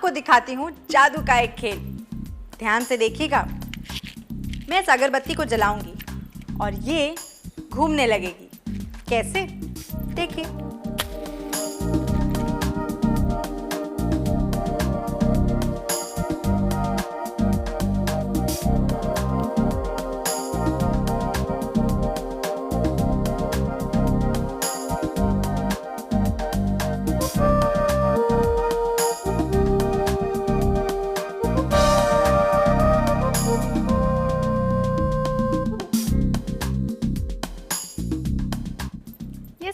आपको दिखाती हूँ जादू का एक खेल। ध्यान से देखिएगा। मैं इस अगरबत्ती को जलाऊंगी और ये घूमने लगेगी। कैसे? देखिए।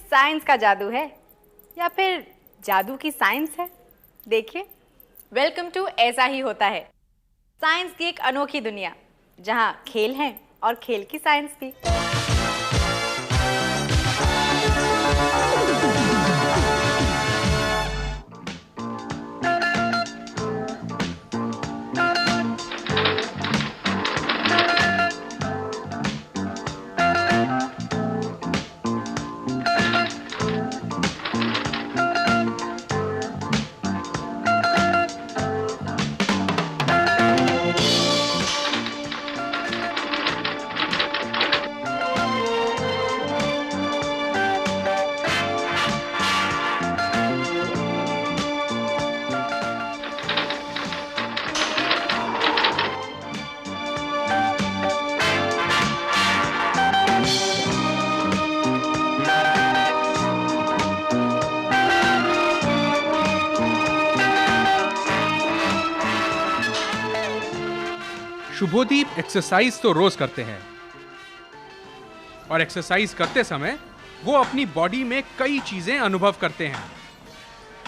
साइंस का जादू है या फिर जादू की साइंस है? देखिए। वेलकम टू ऐसा ही होता है, साइंस की एक अनोखी दुनिया जहां खेल है और खेल की साइंस भी। शुभोदीप एक्सरसाइज तो रोज करते हैं और एक्सरसाइज करते समय वो अपनी बॉडी में कई चीजें अनुभव करते हैं।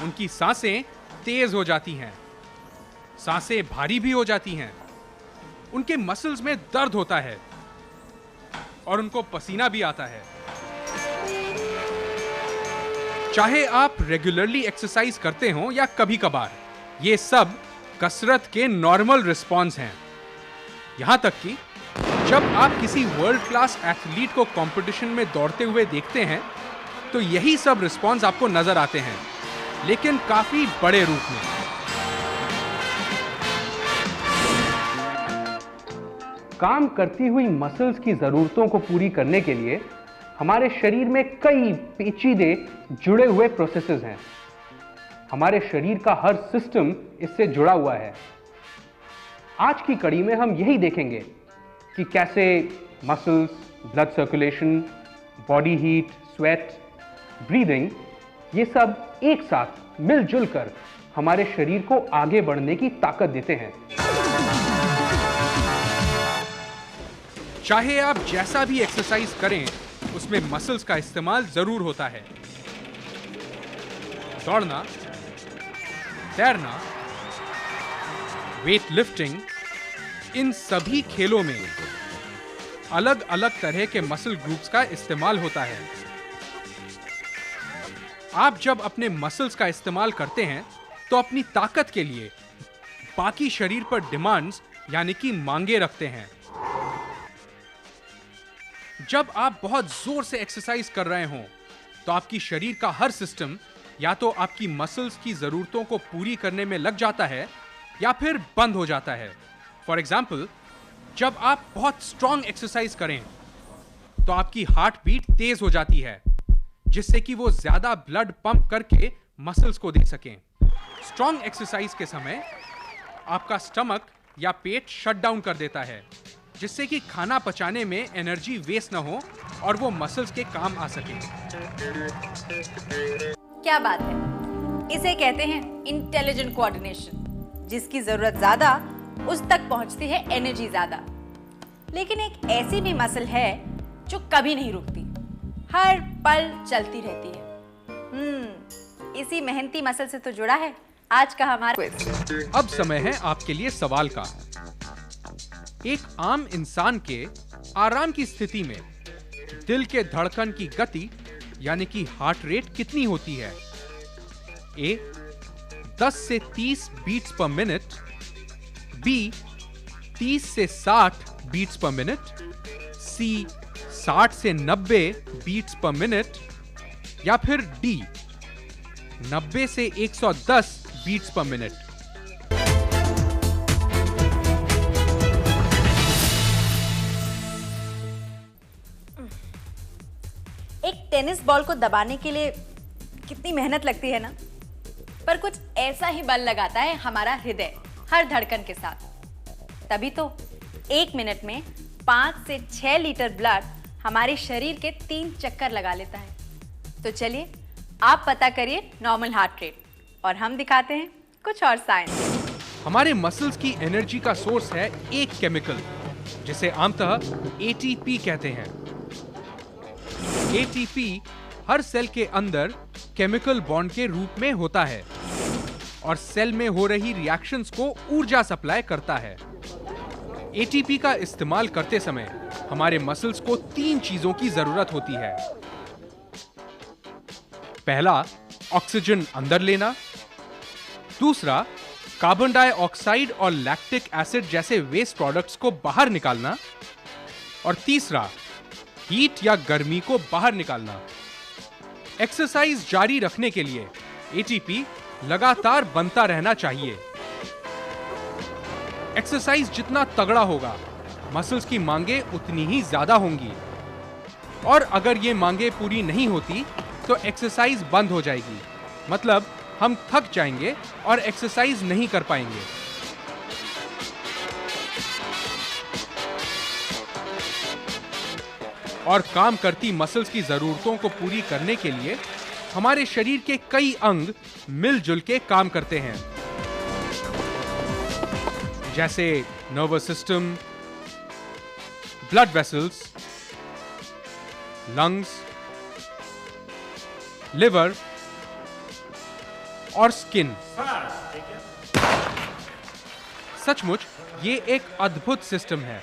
उनकी सांसें तेज हो जाती हैं, सांसें भारी भी हो जाती हैं, उनके मसल्स में दर्द होता है और उनको पसीना भी आता है। चाहे आप रेगुलरली एक्सरसाइज करते हो या कभी कभार, ये सब कसरत के नॉर्मल रिस्पॉन्स हैं। यहां तक कि जब आप किसी वर्ल्ड क्लास एथलीट को कंपटीशन में दौड़ते हुए देखते हैं तो यही सब रिस्पॉन्स आपको नजर आते हैं, लेकिन काफी बड़े रूप में। काम करती हुई मसल्स की जरूरतों को पूरी करने के लिए हमारे शरीर में कई पेचीदे जुड़े हुए प्रोसेसेस हैं। हमारे शरीर का हर सिस्टम इससे जुड़ा हुआ है। आज की कड़ी में हम यही देखेंगे कि कैसे muscles, blood circulation, body heat, sweat, breathing, ये सब एक साथ मिलजुल कर हमारे शरीर को आगे बढ़ने की ताकत देते हैं। चाहे आप जैसा भी एक्सरसाइज करें, उसमें मसल्स का इस्तेमाल जरूर होता है। दौड़ना, तैरना, वेट लिफ्टिंग, इन सभी खेलों में अलग अलग तरह के मसल ग्रुप्स का इस्तेमाल होता है। आप जब अपने मसल्स का इस्तेमाल करते हैं तो अपनी ताकत के लिए बाकी शरीर पर डिमांड्स यानी कि मांगे रखते हैं। जब आप बहुत जोर से एक्सरसाइज कर रहे हो तो आपकी शरीर का हर सिस्टम या तो आपकी मसल्स की जरूरतों को पूरी करने में लग जाता है या फिर बंद हो जाता है। फॉर एग्जाम्पल, जब आप बहुत स्ट्रॉन्ग एक्सरसाइज करें तो आपकी हार्ट बीट तेज हो जाती है, जिससे कि वो ज्यादा ब्लड पंप करके मसल्स को दे सकें। स्ट्रॉन्ग एक्सरसाइज के समय आपका स्टमक या पेट शट डाउन कर देता है, जिससे कि खाना पचाने में एनर्जी वेस्ट ना हो और वो मसल्स के काम आ सके। क्या बात है! इसे कहते हैं इंटेलिजेंट कोऑर्डिनेशन। जिसकी जरूरत ज्यादा, उस तक पहुंचती है एनर्जी ज्यादा। लेकिन एक ऐसी भी मसल है जो कभी नहीं रुकती, हर पल चलती रहती है। इसी मेहनती मसल से तो जुड़ा है आज का हमारा क्विज। अब समय है आपके लिए सवाल का। एक आम इंसान के आराम की स्थिति में दिल के धड़कन की गति यानी कि हार्ट रेट कितनी होती है? ए 10 से 30 बीट्स पर मिनट, बी 30 से 60 बीट्स पर मिनट, सी 60 से 90 बीट्स पर मिनट, या फिर डी 90 से 110 बीट्स पर मिनट। एक टेनिस बॉल को दबाने के लिए कितनी मेहनत लगती है ना, पर कुछ ऐसा ही बल लगाता है हमारा हृदय हर धड़कन के साथ। तभी तो 1 मिनट में 5 से 6 लीटर ब्लड हमारे शरीर के 3 चक्कर लगा लेता है। तो चलिए आप पता करिए नॉर्मल हार्ट रेट और हम दिखाते हैं कुछ और साइंस। हमारे मसल्स की एनर्जी का सोर्स है एक केमिकल जिसे आमतः एटीपी कहते हैं। एटीपी हर सेल के अंदर केमिकल बॉन्ड के रूप में होता है और सेल में हो रही रिएक्शंस को ऊर्जा सप्लाई करता है। एटीपी का इस्तेमाल करते समय हमारे मसल्स को 3 चीजों की जरूरत होती है। पहला, ऑक्सीजन अंदर लेना। दूसरा, कार्बन डाइऑक्साइड और लैक्टिक एसिड जैसे वेस्ट प्रोडक्ट्स को बाहर निकालना। और तीसरा, हीट या गर्मी को बाहर निकालना। एक्सरसाइज जारी रखने के लिए एटीपी लगातार बनता रहना चाहिए। एक्सरसाइज जितना तगड़ा होगा, मसल्स की मांगे उतनी ही ज्यादा होंगी और अगर ये मांगे पूरी नहीं होती तो एक्सरसाइज बंद हो जाएगी, मतलब हम थक जाएंगे और एक्सरसाइज नहीं कर पाएंगे। और काम करती मसल्स की जरूरतों को पूरी करने के लिए हमारे शरीर के कई अंग मिलजुल के काम करते हैं, जैसे nervous system, blood vessels, lungs, liver और स्किन। सचमुच ये एक अद्भुत सिस्टम है।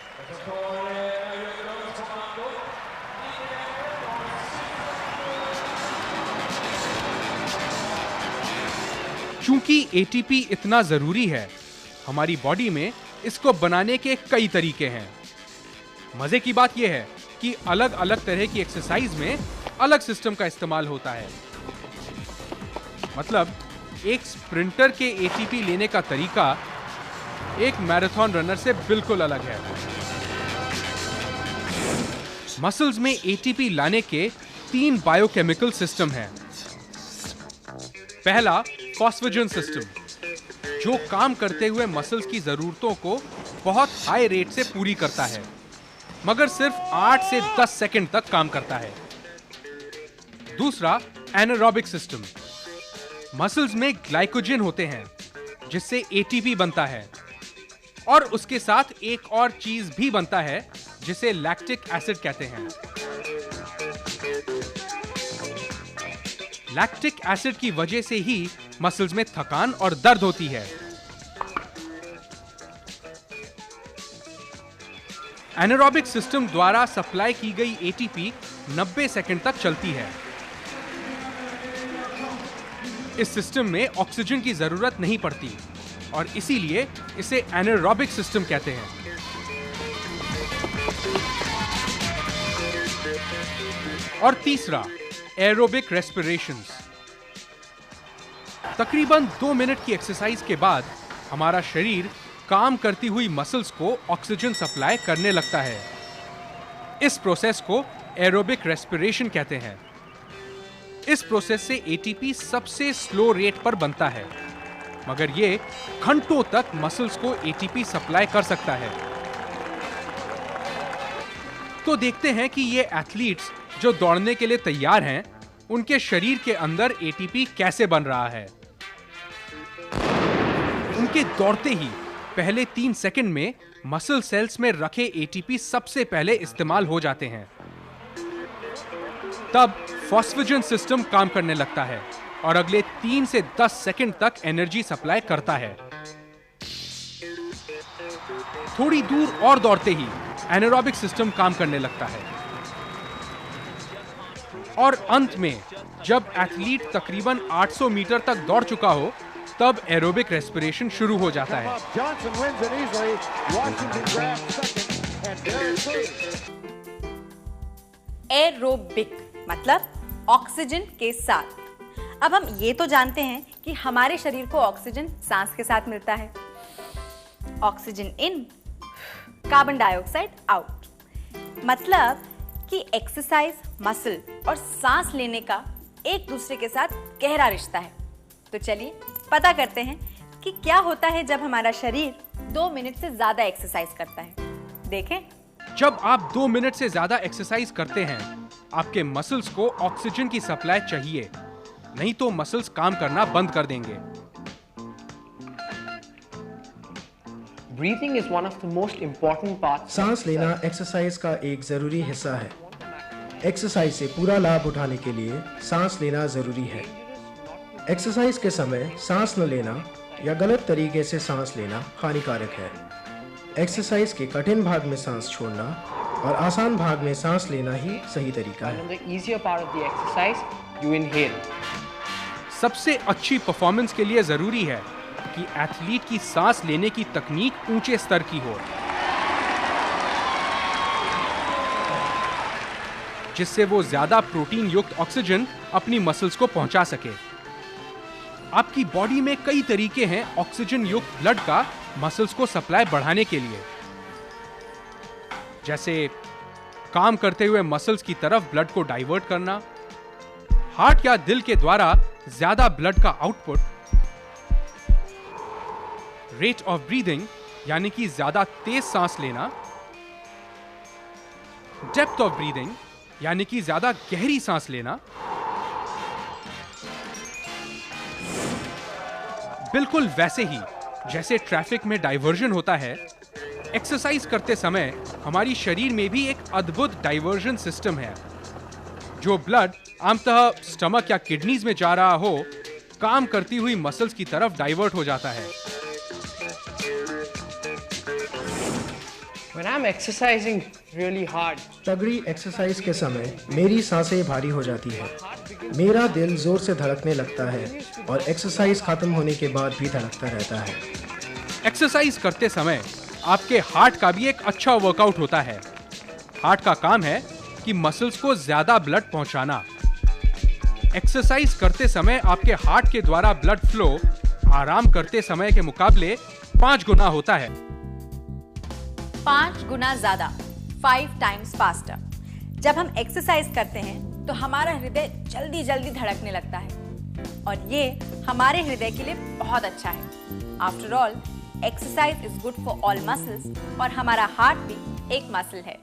चूंकि एटीपी इतना जरूरी है, हमारी बॉडी में इसको बनाने के कई तरीके हैं। मजे की बात यह है कि अलग अलग तरह की एक्सरसाइज में अलग सिस्टम का इस्तेमाल होता है। मतलब एक स्प्रिंटर के एटीपी लेने का तरीका एक मैराथन रनर से बिल्कुल अलग है। मसल्स में एटीपी लाने के 3 बायोकेमिकल सिस्टम हैं। पहला, फॉस्फेजन सिस्टम, जो काम करते हुए मसल्स की जरूरतों को बहुत हाई रेट से पूरी करता है, मगर सिर्फ 8 से 10 सेकंड तक काम करता है। दूसरा, एनारोबिक सिस्टम, मसल्स में ग्लाइकोजन होते हैं जिससे एटीपी बनता है और उसके साथ एक और चीज भी बनता है जिसे लैक्टिक एसिड कहते हैं। लैक्टिक एसिड की वजह से ही मसल्स में थकान और दर्द होती है। एनारोबिक सिस्टम द्वारा सप्लाई की गई एटीपी 90 सेकंड तक चलती है। इस सिस्टम में ऑक्सीजन की जरूरत नहीं पड़ती और इसीलिए इसे एनारोबिक सिस्टम कहते हैं। और तीसरा, एरोबिक रेस्पिरेशंस। तकरीबन 2 मिनट की एक्सरसाइज के बाद हमारा शरीर काम करती हुई मसल्स को ऑक्सीजन सप्लाई करने लगता है। इस प्रोसेस को एरोबिक रेस्पिरेशन कहते हैं। इस प्रोसेस से एटीपी सबसे स्लो रेट पर बनता है, मगर ये घंटों तक मसल्स को एटीपी सप्लाई कर सकता है। तो देखते हैं कि ये एथलीट्स जो दौड़ने के लिए तैयार हैं, उनके शरीर के अंदर एटीपी कैसे बन रहा है। उनके दौड़ते ही पहले 3 सेकंड में मसल सेल्स में रखे एटीपी सबसे पहले इस्तेमाल हो जाते हैं। तब फॉस्फेजन सिस्टम काम करने लगता है और अगले 3 से 10 सेकंड तक एनर्जी सप्लाई करता है। थोड़ी दूर और दौड़ते ही एनारोबिक सिस्टम काम करने लगता है और अंत में जब एथलीट तकरीबन 800 मीटर तक दौड़ चुका हो, तब एरोबिक रेस्पिरेशन शुरू हो जाता है। एरोबिक मतलब ऑक्सीजन के साथ। अब हम ये तो जानते हैं कि हमारे शरीर को ऑक्सीजन सांस के साथ मिलता है। Oxygen in, carbon dioxide out. मतलब कि एक्सरसाइज, मसल और सांस लेने का एक दूसरे के साथ गहरा रिश्ता है। तो चलिए पता करते हैं कि क्या होता है जब हमारा शरीर 2 मिनट से ज्यादा एक्सरसाइज करता है। देखें। जब आप 2 मिनट से ज्यादा एक्सरसाइज करते हैं, आपके मसल्स को ऑक्सीजन की सप्लाई चाहिए, नहीं तो मसल्स काम करना बंद कर देंगे। Breathing is one of the most important parts. सांस लेना एक्सरसाइज का एक जरूरी हिस्सा है। एक्सरसाइज से पूरा लाभ उठाने के लिए सांस लेना जरूरी है। एक्सरसाइज के समय सांस न लेना या गलत तरीके से सांस लेना हानिकारक है। एक्सरसाइज के कठिन भाग में सांस छोड़ना और आसान भाग में सांस लेना ही सही तरीका And है। in the easier part of the exercise, you inhale. सबसे अच्छी परफॉर्मेंस के लिए जरूरी है कि एथलीट की सांस लेने की तकनीक ऊंचे स्तर की हो, जिससे वो ज्यादा प्रोटीन युक्त ऑक्सीजन अपनी मसल्स को पहुंचा सके। आपकी बॉडी में कई तरीके हैं ऑक्सीजन युक्त ब्लड का मसल्स को सप्लाई बढ़ाने के लिए, जैसे काम करते हुए मसल्स की तरफ ब्लड को डाइवर्ट करना, हार्ट या दिल के द्वारा ज्यादा ब्लड का आउटपुट, रेट ऑफ ब्रीदिंग यानी कि ज्यादा तेज सांस लेना, डेप्थ ऑफ ब्रीदिंग यानी कि ज्यादा गहरी सांस लेना। बिल्कुल वैसे ही जैसे ट्रैफिक में डाइवर्जन होता है, एक्सरसाइज करते समय हमारी शरीर में भी एक अद्भुत डाइवर्जन सिस्टम है। जो ब्लड आमतः स्टमक या किडनीज में जा रहा हो, काम करती हुई मसल्स की तरफ डाइवर्ट हो जाता है। When I'm exercising really hard, तगड़ी एक्सरसाइज के समय मेरी सांसें भारी हो जाती है, मेरा दिल जोर से धड़कने लगता है और एक्सरसाइज खत्म होने के बाद भी धड़कता रहता है। एक्सरसाइज करते समय आपके हार्ट का भी एक अच्छा वर्कआउट होता है। हार्ट का काम है कि मसल्स को ज्यादा ब्लड पहुंचाना। एक्सरसाइज करते समय आपके हार्ट के द्वारा ब्लड फ्लो आराम करते समय के मुकाबले 5 गुना होता है। 5 गुना ज्यादा, 5 times faster। जब हम एक्सरसाइज करते हैं तो हमारा हृदय जल्दी जल्दी धड़कने लगता है और ये हमारे हृदय के लिए बहुत अच्छा है। After all, exercise is good for all muscles और हमारा हार्ट भी एक मसल है।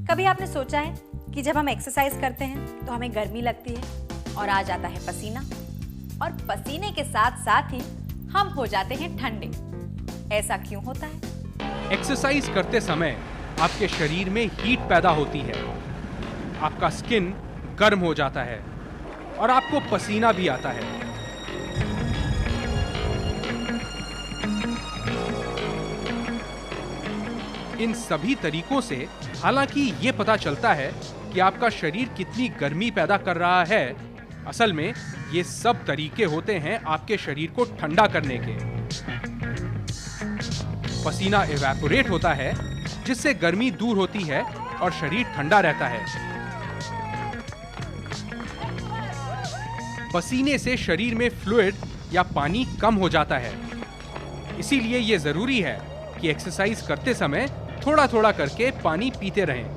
कभी आपने सोचा है कि जब हम एक्सरसाइज करते हैं तो हमें गर्मी लगती है और आ जाता है पसीना, और पसीने के साथ साथ ही हम हो जाते हैं ठंडे। ऐसा क्यों होता है? एक्सरसाइज करते समय आपके शरीर में हीट पैदा होती है, आपका स्किन गर्म हो जाता है और आपको पसीना भी आता है। इन सभी तरीकों से हालांकि ये पता चलता है कि आपका शरीर कितनी गर्मी पैदा कर रहा है, असल में ये सब तरीके होते हैं आपके शरीर को ठंडा करने के। पसीना इवेपोरेट होता है, जिससे गर्मी दूर होती है और शरीर ठंडा रहता है। पसीने से शरीर में फ्लूइड या पानी कम हो जाता है, इसीलिए यह जरूरी है कि एक्सरसाइज करते समय थोड़ा थोड़ा करके पानी पीते रहें।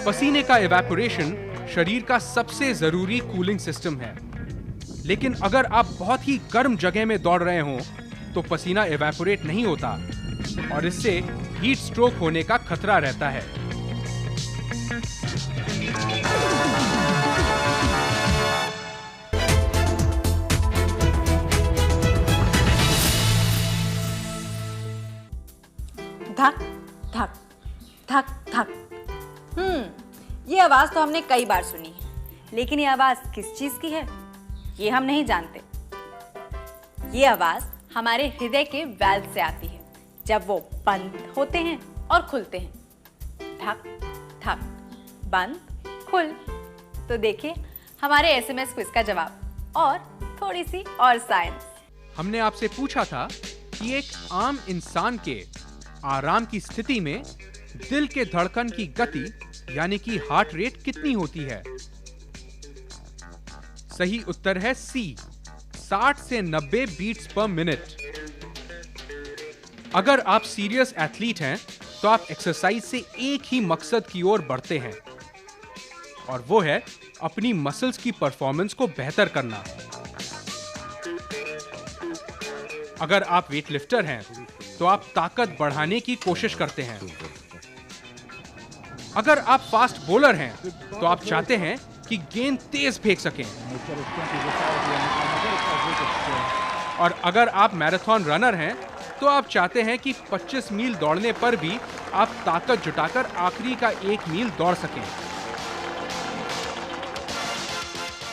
पसीने का इवेपोरेशन शरीर का सबसे जरूरी कूलिंग सिस्टम है, लेकिन अगर आप बहुत ही गर्म जगह में दौड़ रहे हों तो पसीना इवेपोरेट नहीं होता और इससे हीट स्ट्रोक होने का खतरा रहता है। धक धक धक धक। ये आवाज तो हमने कई बार सुनी है, लेकिन ये आवाज किस चीज की है ये हम नहीं जानते। ये आवाज हमारे हृदय के वाल्व से आती है जब वो बंद होते हैं और खुलते हैं। धक धक, बंद, खुल। तो देखिए हमारे एसएमएस क्विज का जवाब और थोड़ी सी और साइंस। हमने आपसे पूछा था कि एक आम इंसान के आराम की स्थिति में दिल के धड़कन की गति यानी कि हार्ट रेट कितनी होती है। सही उत्तर है सी, 60 से 90 बीट्स पर मिनट। अगर आप सीरियस एथलीट हैं तो आप एक्सरसाइज से एक ही मकसद की ओर बढ़ते हैं, और वो है अपनी मसल्स की परफॉर्मेंस को बेहतर करना। अगर आप वेट लिफ्टर हैं तो आप ताकत बढ़ाने की कोशिश करते हैं। अगर आप फास्ट बॉलर हैं तो आप चाहते हैं कि गेंद तेज फेंक सकें। और अगर आप मैराथन रनर हैं तो आप चाहते हैं कि 25 मील दौड़ने पर भी आप ताकत जुटाकर आखिरी का 1 मील दौड़ सकें।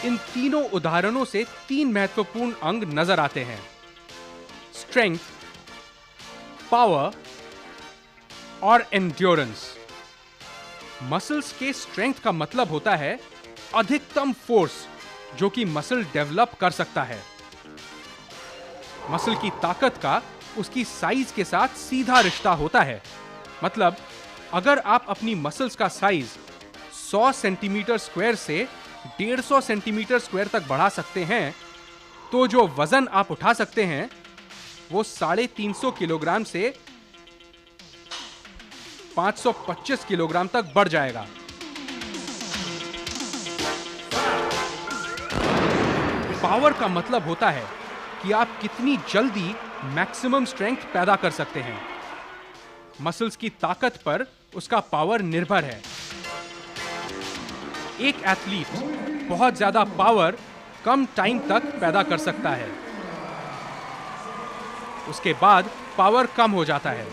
इन तीनों उदाहरणों से 3 महत्वपूर्ण अंग नजर आते हैं: स्ट्रेंथ, पावर और एंड्योरेंस। मसल्स के स्ट्रेंथ का मतलब होता है अधिकतम फोर्स जो कि मसल डेवलप कर सकता है। मसल की ताकत का उसकी साइज के साथ सीधा रिश्ता होता है। मतलब अगर आप अपनी मसल्स का साइज 100 सेंटीमीटर स्क्वायर से 150 सेंटीमीटर स्क्वायर तक बढ़ा सकते हैं, तो जो वजन आप उठा सकते हैं वो 350 किलोग्राम से 525 किलोग्राम तक बढ़ जाएगा। पावर का मतलब होता है कि आप कितनी जल्दी मैक्सिमम स्ट्रेंथ पैदा कर सकते हैं। मसल्स की ताकत पर उसका पावर निर्भर है। एक एथलीट बहुत ज्यादा पावर कम टाइम तक पैदा कर सकता है, उसके बाद पावर कम हो जाता है।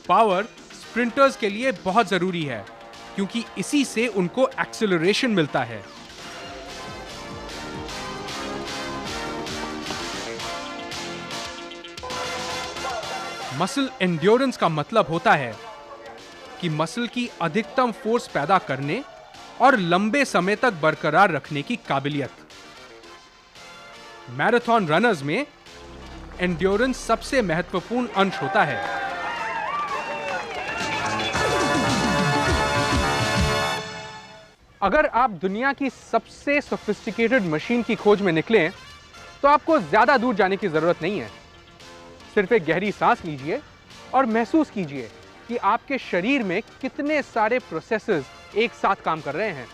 पावर स्प्रिंटर्स के लिए बहुत जरूरी है क्योंकि इसी से उनको एक्सेलरेशन मिलता है। मसल एंड्योरेंस का मतलब होता है कि मसल की अधिकतम फोर्स पैदा करने और लंबे समय तक बरकरार रखने की काबिलियत। मैराथन रनर्स में एंड्योरेंस सबसे महत्वपूर्ण अंश होता है। अगर आप दुनिया की सबसे सोफिस्टिकेटेड मशीन की खोज में निकलें तो आपको ज्यादा दूर जाने की जरूरत नहीं है। सिर्फ एक गहरी सांस लीजिए और महसूस कीजिए कि आपके शरीर में कितने सारे प्रोसेसेस एक साथ काम कर रहे हैं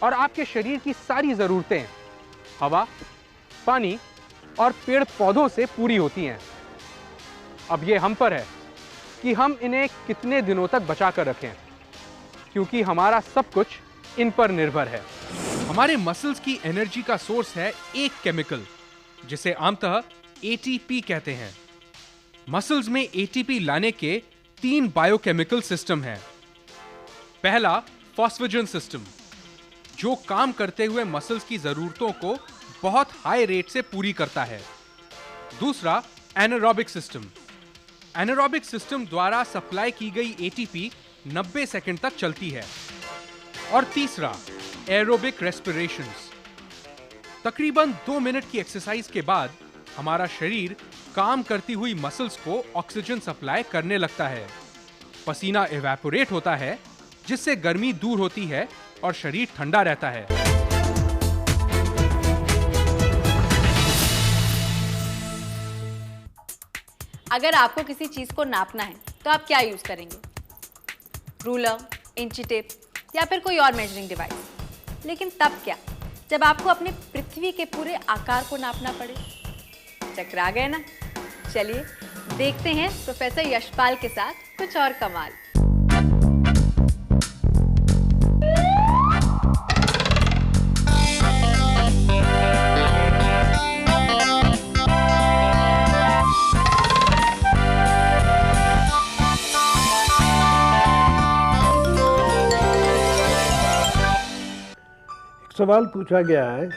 और आपके शरीर की सारी जरूरतें हवा, पानी और पेड़ पौधों से पूरी होती हैं। अब ये हम पर है कि हम इन्हें कितने दिनों तक बचा कर रखें, क्योंकि हमारा सब कुछ इन पर निर्भर है। हमारे मसल्स की एनर्जी का सोर्स है एक केमिकल जिसे आमतः एटीपी कहते हैं। मसल्स में एटीपी लाने के 3 बायोकेमिकल सिस्टम हैं। पहला फॉस्फेजन सिस्टम, जो काम करते हुए मसल्स की जरूरतों को बहुत हाई रेट से पूरी करता है। दूसरा एनारोबिक सिस्टम। एनारोबिक सिस्टम द्वारा सप्लाई की गई एटीपी 90 सेकंड तक चलती है। और तीसरा एरोबिक रेस्पिरेशंस। तकरीबन 2 मिनट की एक्सरसाइज के बाद हमारा शरीर काम करती हुई मसल्स को ऑक्सीजन सप्लाई करने लगता है। पसीना इवेपोरेट होता है जिससे गर्मी दूर होती है और शरीर ठंडा रहता है। अगर आपको किसी चीज को नापना है तो आप क्या यूज करेंगे? रूलर, इंची टेप या फिर कोई और मेजरिंग डिवाइस। लेकिन तब क्या जब आपको अपने पृथ्वी के पूरे आकार को नापना पड़े? चकरा गए ना? चलिए देखते हैं प्रोफेसर यशपाल के साथ कुछ और कमाल। सवाल पूछा गया है,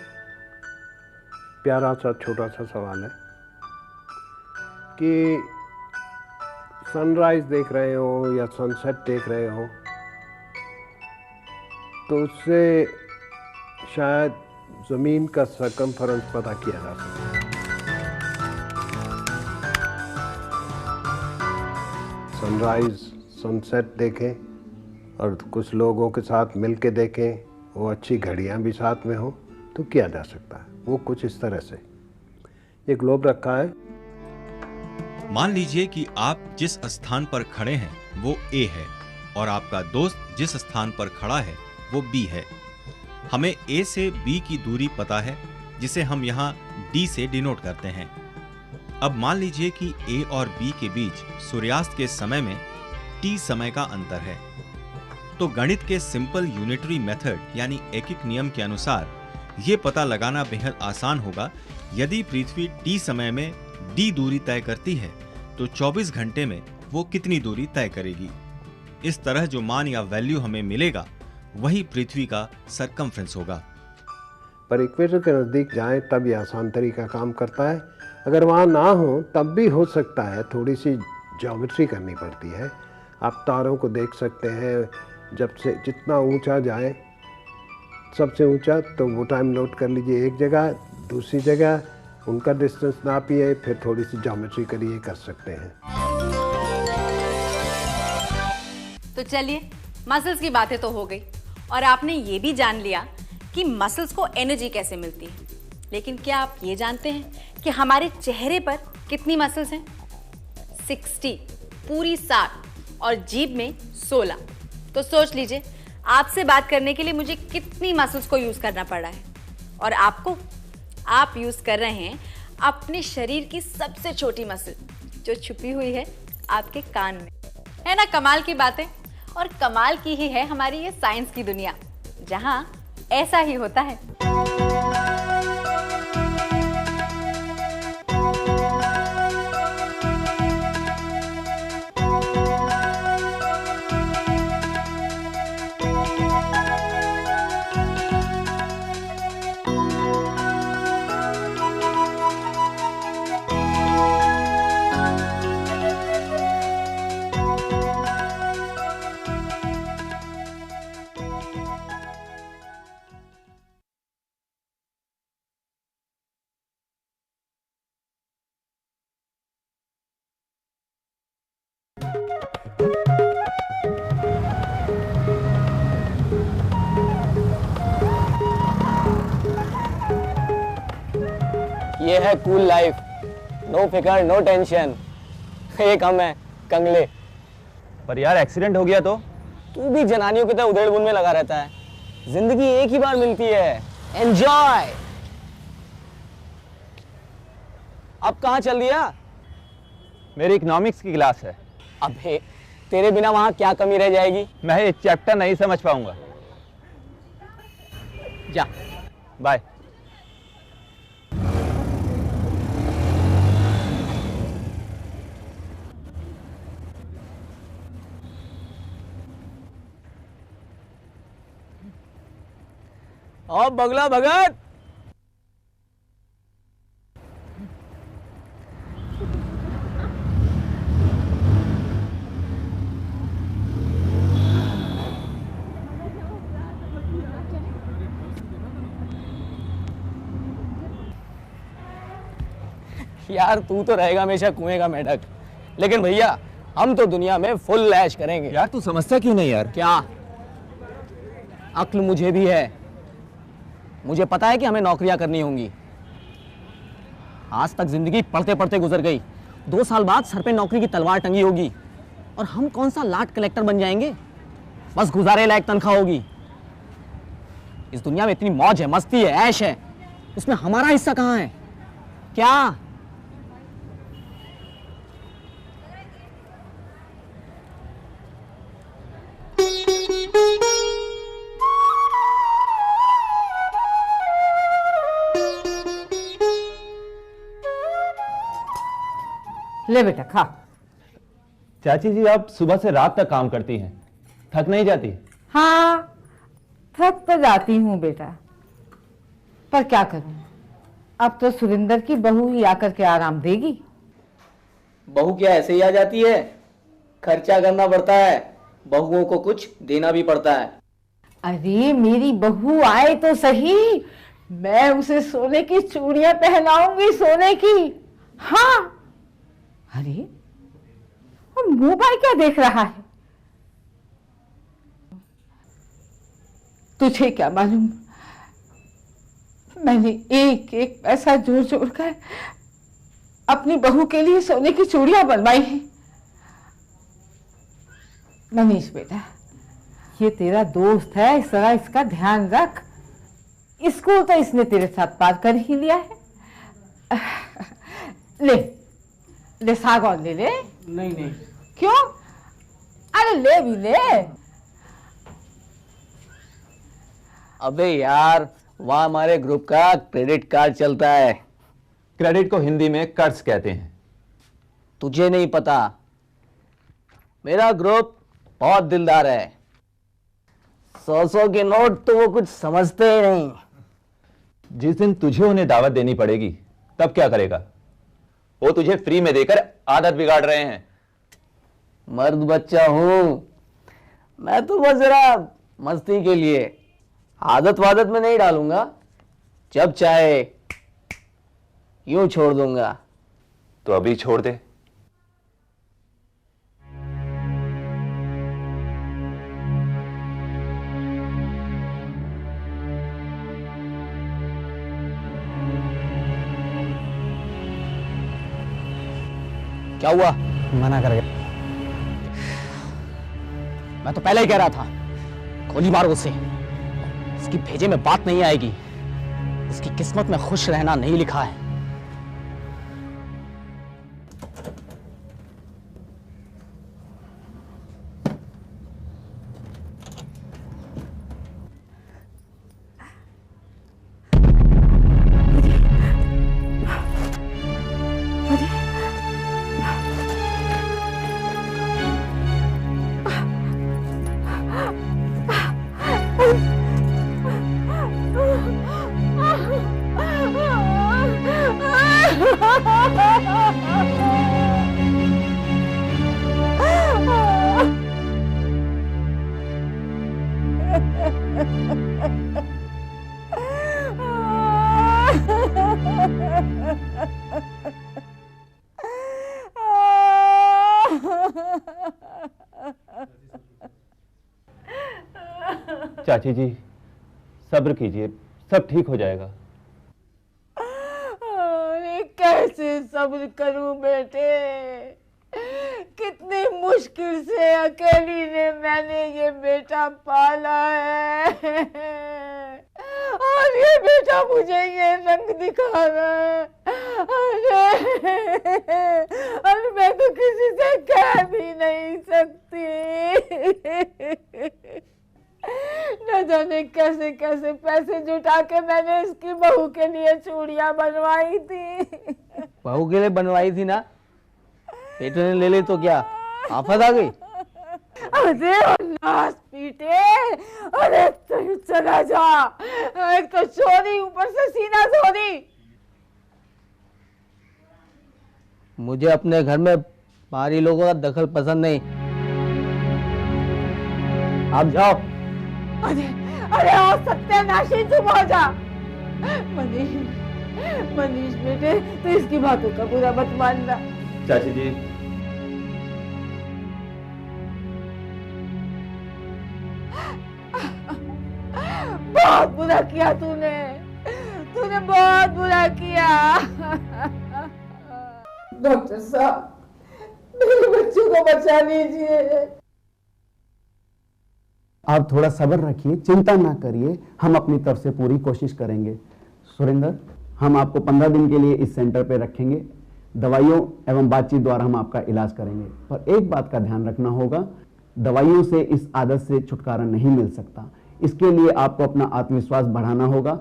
प्यारा सा छोटा सा सवाल है कि सनराइज देख रहे हो या सनसेट देख रहे हो तो उससे शायद ज़मीन का सरकमफरेंस पता किया जा सकता है। सनराइज सनसेट देखें और कुछ लोगों के साथ मिलके देखें, वो अच्छी घड़ियाँ भी साथ में हो तो किया जा सकता है। वो कुछ इस तरह से, ये ग्लोब रखा है, मान लीजिए कि आप जिस स्थान पर खड़े हैं वो A है और आपका दोस्त जिस स्थान पर खड़ा है वो B है। हमें A से B की दूरी पता है, जिसे हम यहाँ D से डिनोट करते हैं। अब मान लीजिए कि A और B के बीच सूर्यास्त के समय में T समय का अंतर है। तो गणित के सिंपल यूनिटरी मेथड यानी एकिक नियम के अनुसार ये पता लगाना बेहद आसान होगा। यदि पृथ्वी T समय में D दूरी तय करती है तो 24 घंटे में वो कितनी दूरी तय करेगी। इस तरह जो मान या वैल्यू हमें मिलेगा वही पृथ्वी का सरकमफ्रेंस होगा। पर इक्वेटर के नज़दीक जाएं तब ये आसान तरीका काम करता है। अगर वहाँ ना हो तब भी हो सकता है, थोड़ी सी ज्योमेट्री करनी पड़ती है। आप तारों को देख सकते हैं, जब से जितना ऊंचा जाए सबसे ऊंचा, तो वो टाइम नोट कर लीजिए एक जगह, दूसरी जगह उनका डिस्टेंस नापिए, फिर थोड़ी सी ज्योमेट्री करिए, कर सकते हैं। तो चलिए, मसल्स की बातें तो हो गई और आपने ये भी जान लिया कि मसल्स को एनर्जी कैसे मिलती है। लेकिन क्या आप ये जानते हैं कि हमारे चेहरे पर कितनी मसल्स हैं? 60, पूरी 60 और जीभ में 16। तो सोच लीजिए, आपसे बात करने के लिए मुझे कितनी मसल्स को यूज करना पड़ रहा है। और आपको, आप यूज कर रहे हैं अपने शरीर की सबसे छोटी मसल जो छुपी हुई है आपके कान में। है ना कमाल की बातें? और कमाल की ही है हमारी ये साइंस की दुनिया, जहां ऐसा ही होता है। ये है कूल लाइफ, नो फिकर नो टेंशन। एक हम है कंगले। पर यार एक्सीडेंट हो गया तो? तू भी जनानियों की तरह उधेड़-बुन में लगा रहता है। जिंदगी एक ही बार मिलती है, एंजॉय। अब कहाँ चल दिया? मेरी इकोनॉमिक्स की क्लास है। अबे तेरे बिना वहां क्या कमी रह जाएगी? मैं ये चैप्टर नहीं समझ पाऊंगा। जा बाय। और बगला भगत। यार तू तो रहेगा हमेशा कुएं का मेढक, लेकिन भैया हम तो दुनिया में फुल ऐश करेंगे। यार तू समझता क्यों नहीं यार? क्या अक्ल मुझे भी है। मुझे पता है कि हमें नौकरियां करनी होंगी। आज तक जिंदगी पढ़ते पढ़ते गुजर गई। 2 साल बाद सर पे नौकरी की तलवार टंगी होगी और हम कौन सा लाट कलेक्टर बन जाएंगे। बस गुजारे लायक तनख्वाह होगी। इस दुनिया में इतनी मौज है, मस्ती है, ऐश है, उसमें हमारा हिस्सा कहाँ है? क्या ले बेटा खा। चाची जी आप सुबह से रात तक काम करती हैं, थक नहीं जाती? हाँ थक तो जाती हूँ बेटा, पर क्या करूं, अब तो सुरेंद्र की बहू ही आकर के आराम देगी। बहू क्या ऐसे ही आ जाती है? खर्चा करना पड़ता है, बहुओं को कुछ देना भी पड़ता है। अरे मेरी बहू आए तो सही, मैं उसे सोने की चूड़ियां पहनाऊंगी, सोने की। हाँ अरे और मोबाइल क्या देख रहा है? तुझे क्या मालूम, मैंने एक एक पैसा जोड़ जोड़ कर अपनी बहू के लिए सोने की चूड़ियां बनवाई हैं। मनीष बेटा, ये तेरा दोस्त है, इस तरह इसका ध्यान रख। स्कूल तो इसने तेरे साथ पार कर ही लिया है। ले ले सागौन ले ले। नहीं नहीं। क्यों? अरे ले भी ले। अबे यार, वहाँ हमारे ग्रुप का क्रेडिट कार्ड चलता है। क्रेडिट को हिंदी में कर्ज कहते हैं। तुझे नहीं पता, मेरा ग्रुप बहुत दिलदार है। 100 के नोट तो वो कुछ समझते ही नहीं। जिस दिन तुझे उन्हें दावत देनी पड़ेगी तब क्या करेगा? वो तुझे फ्री में देकर आदत बिगाड़ रहे हैं। मर्द बच्चा हूं मैं, तो बस जरा मस्ती के लिए, आदत वादत में नहीं डालूंगा। जब चाहे यूं छोड़ दूंगा। तो अभी छोड़ दे। क्या हुआ? मना कर गया। मैं तो पहले ही कह रहा था, गोली मारो उसे। इसकी भेजे में बात नहीं आएगी। इसकी किस्मत में खुश रहना नहीं लिखा है। चाची जी, सब्र कीजिए, सब ठीक हो जाएगा। अरे कैसे सब्र करूं बेटे? कितनी मुश्किल से अकेली ने मैंने ये बेटा पाला है, और ये बेटा मुझे ये रंग दिखा रहा है। अरे मैं तो किसी से कह भी नहीं सकती। न जाने कैसे कैसे पैसे जुटा के मैंने इसकी बहू के लिए चूड़ियां बनवाई थी। बहू के लिए बनवाई थी ना? बेटे ने ले ली तो क्या आफत आ गई? अरे नाश पीटे, अरे तू चला जा। एक तो चोरी, ऊपर से सीना चोरी। मुझे अपने घर में बाहरी लोगों का दखल पसंद नहीं। आप जाओ। अरे अरे आओ सत्यानाशी, चुप हो जा। मनीष, मनीष बेटे, तो इसकी बातों का बुरा मत मानना। चाची जी, बहुत बुरा किया तूने, तूने बहुत बुरा किया। डॉक्टर साहब, मेरे बच्चों को बचा लीजिए। आप थोड़ा सब्र रखिए, चिंता ना करिए, हम अपनी तरफ से पूरी कोशिश करेंगे। सुरेंद्र, हम आपको 15 दिन के लिए इस सेंटर पे रखेंगे। दवाइयों एवं बातचीत द्वारा हम आपका इलाज करेंगे, पर एक बात का ध्यान रखना होगा, दवाइयों से इस आदत से छुटकारा नहीं मिल सकता। इसके लिए आपको अपना आत्मविश्वास बढ़ाना होगा,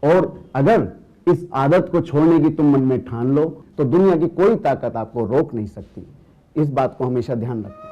और अगर इस आदत को छोड़ने की तुम मन में ठान लो तो दुनिया की कोई ताकत आपको रोक नहीं सकती। इस बात को हमेशा ध्यान रखना।